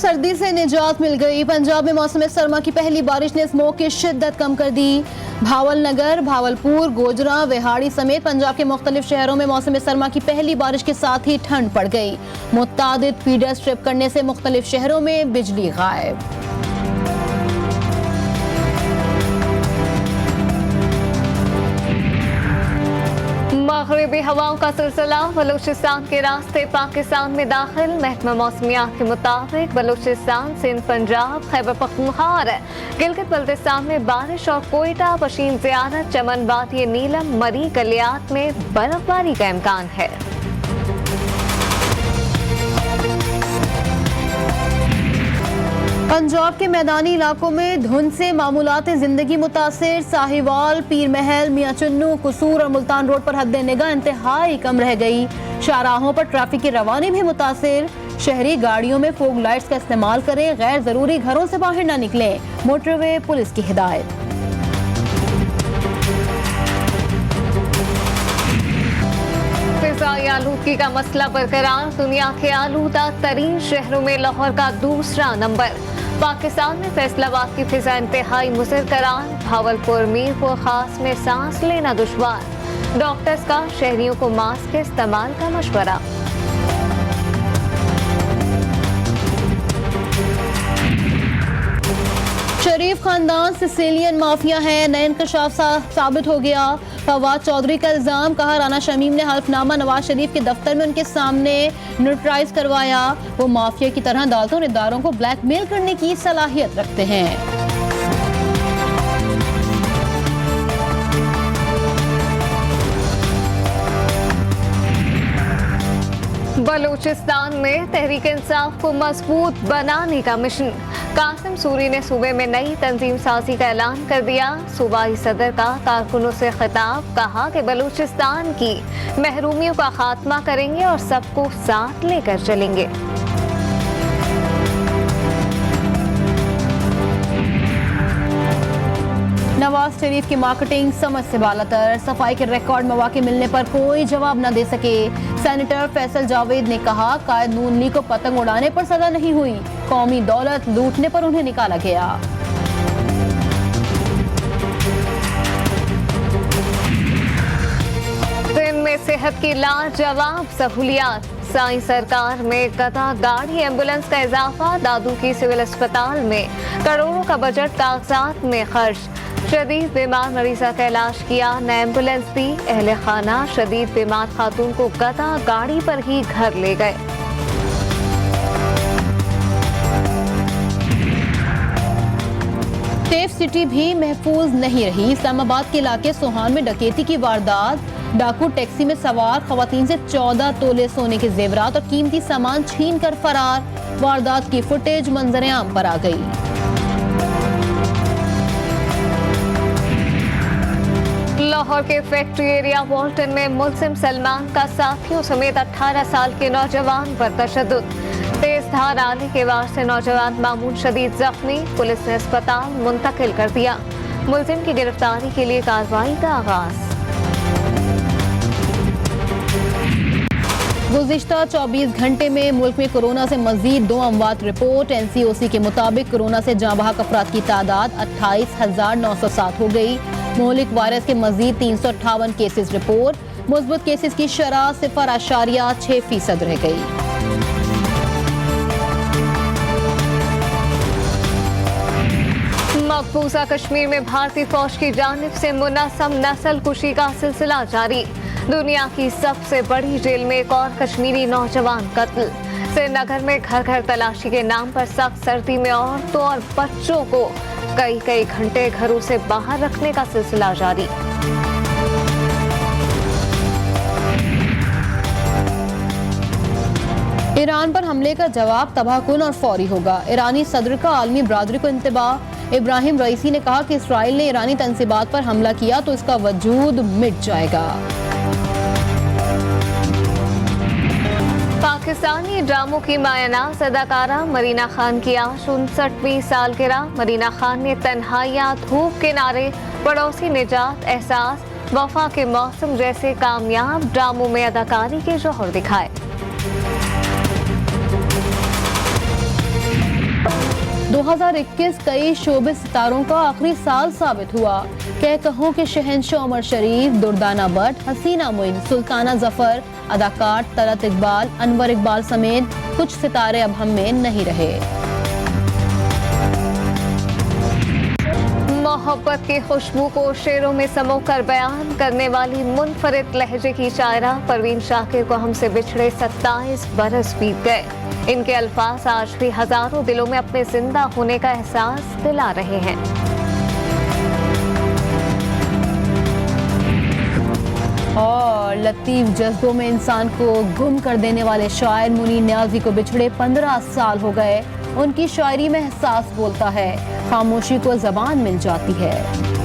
सर्दी से निजात मिल गई। पंजाब में मौसम सरमा की पहली बारिश ने स्मोक की शिद्दत कम कर दी। भावलनगर, भावलपुर, गोजरा, विहाड़ी समेत पंजाब के मुख्तलिफ शहरों में मौसम सरमा की पहली बारिश के साथ ही ठंड पड़ गई। मुतादिद फीडर स्ट्रिप करने से मुख्तलिफ शहरों में बिजली गायब। मगरिबी हवाओं का सिलसिला बलूचिस्तान के रास्ते पाकिस्तान में दाखिल। महकमा मौसमियात के मुताबिक बलूचिस्तान, सिंध, पंजाब, खैबर पख्तूनख्वा और गिलगित बल्तिस्तान में बारिश और कोयटा, पशीन ज़ियारत, चमन, वादी नीलम, मरी, गलियात में बर्फबारी का इम्कान है। पंजाब के मैदानी इलाकों में धुंध से मामूलात जिंदगी मुतासिर। साहिवाल, पीर महल, मियां चुन्नू, कसूर और मुल्तान रोड पर हद निगाह इंतहाई कम रह गई। शाहराहों पर ट्रैफिक की रवानी भी मुतासिर। शहरी गाड़ियों में फोग लाइट्स का इस्तेमाल करें, गैर जरूरी घरों से बाहर न निकलें। मोटरवे पुलिस की हिदायत। फिजाई आलूदगी का मसला बरकरार। दुनिया के आलूदा तरीन शहरों में लाहौर का दूसरा नंबर। पाकिस्तान में फैसलाबाद की फिजा इंतहाई मुज़र करार। भावलपुर, मीरपुर खास में सांस लेना दुश्वार। डॉक्टर्स का शहरियों को मास्क के इस्तेमाल का मशवरा। शरीफ खानदान सिसिलियन माफिया है, नए इंकशाफ साबित हो गया। फवाद चौधरी का इल्जाम, कहा राना शमीम ने हल्फनामा नवाज शरीफ के दफ्तर में उनके सामने न्यूट्राइज करवाया। वो माफिया की तरह अदालतों और इदारों को ब्लैकमेल करने की सलाहियत रखते हैं। बलूचिस्तान में तहरीक इंसाफ को मजबूत बनाने का मिशन। कासिम सूरी ने सूबे में नई तंजीम साजी का ऐलान कर दिया। सूबाई सदर का कारकुनों से खिताब, कहा कि बलूचिस्तान की महरूमियों का खात्मा करेंगे और सबको साथ लेकर चलेंगे। नवाज शरीफ की मार्केटिंग समझ से बालातर। सफाई के रिकॉर्ड मौके मिलने पर कोई जवाब न दे सके। सेनेटर फैसल जावेद ने कहा, कायद नून लीग को पतंग उड़ाने पर सजा नहीं हुई, कौमी दौलत लूटने पर उन्हें निकाला गया। दिन में सेहत की लाजवाब सहूलियात। साई सरकार में गधा गाड़ी एम्बुलेंस का इजाफा। दादू की सिविल अस्पताल में करोड़ों का बजट कागजात में खर्च। शदीद बीमार मरीजा का इलाज किया, न एम्बुलेंस दी। अहले खाना शदीद बीमार खातून को गधा गाड़ी पर ही घर ले गए। सेफ सिटी भी महफूज नहीं रही। इस्लामाबाद के इलाके सोहान में डकैती की वारदात। डाकू टैक्सी में सवार खवातीन से 14 तोले सोने के जेवरात और कीमती सामान छीन कर फरार। वारदात की फुटेज मंजर आम पर आ गई। लाहौर के फैक्ट्री एरिया वॉल्टन में मुल्जिम सलमान का साथियों समेत 18 साल के नौजवान पर तशद्दुद। तेज धार आने के वार से नौजवान मामूल शदीद जख्मी। पुलिस ने अस्पताल मुंतकिल कर दिया। मुल्जिम की गिरफ्तारी के लिए कार्रवाई का आगाज। गुज़िश्ता 24 घंटे में मुल्क में कोरोना से मजीद 2 अमवात रिपोर्ट। NCOC के मुताबिक कोरोना से जाँ बहक अफराद की तादाद 28,907 हो गई। मोहलिक वायरस के मजीद 358 केसेस रिपोर्ट। मुस्बत केसेस की शरह 0.6% रह गई। मकबूजा कश्मीर में भारतीय फौज की जानिब से मुनज़्ज़म नस्ल कुशी का सिलसिला जारी। दुनिया की सबसे बड़ी जेल में एक और कश्मीरी नौजवान कत्ल। श्रीनगर में घर घर तलाशी के नाम पर सख्त सर्दी में औरतों और बच्चों को कई घंटे घरों से बाहर रखने का सिलसिला जारी। ईरान पर हमले का जवाब तबाहकुन और फौरी होगा। ईरानी सदर का आलमी बरादरी को इंतबाह। इब्राहिम रईसी ने कहा कि इसराइल ने ईरानी तंसीबात पर हमला किया तो इसका वजूद मिट जाएगा। पाकिस्तानी ड्रामों की मायनाज़ अदाकारा मरीना खान की आज 59वीं सालगिरह। मरीना खान ने तन्हाइयाँ, धूप किनारे, पड़ोसी निजात, एहसास, वफा के मौसम जैसे कामयाब ड्रामों में अदाकारी के जौहर दिखाए। 2021 कई शोबिस सितारों का आखिरी साल साबित हुआ। कहों के शहंशाह उमर शरीफ, दुर्दाना भट्ट, हसीना मोइन, सुल्ताना जफर, अदाकार तलत इकबाल, अनवर इकबाल समेत कुछ सितारे अब हम में नहीं रहे। मोहब्बत की खुशबू को शेरों में समोकर बयान करने वाली मुनफरिद लहजे की शायरा परवीन शाकिर को हमसे बिछड़े 27 बरस बीत गए। इनके अल्फाज आज भी हजारों दिलों में अपने जिंदा होने का एहसास दिला रहे हैं। और लतीफ जज्बों में इंसान को गुम कर देने वाले शायर मुनीर न्याजी को बिछड़े 15 साल हो गए। उनकी शायरी में एहसास बोलता है, खामोशी को ज़बान मिल जाती है।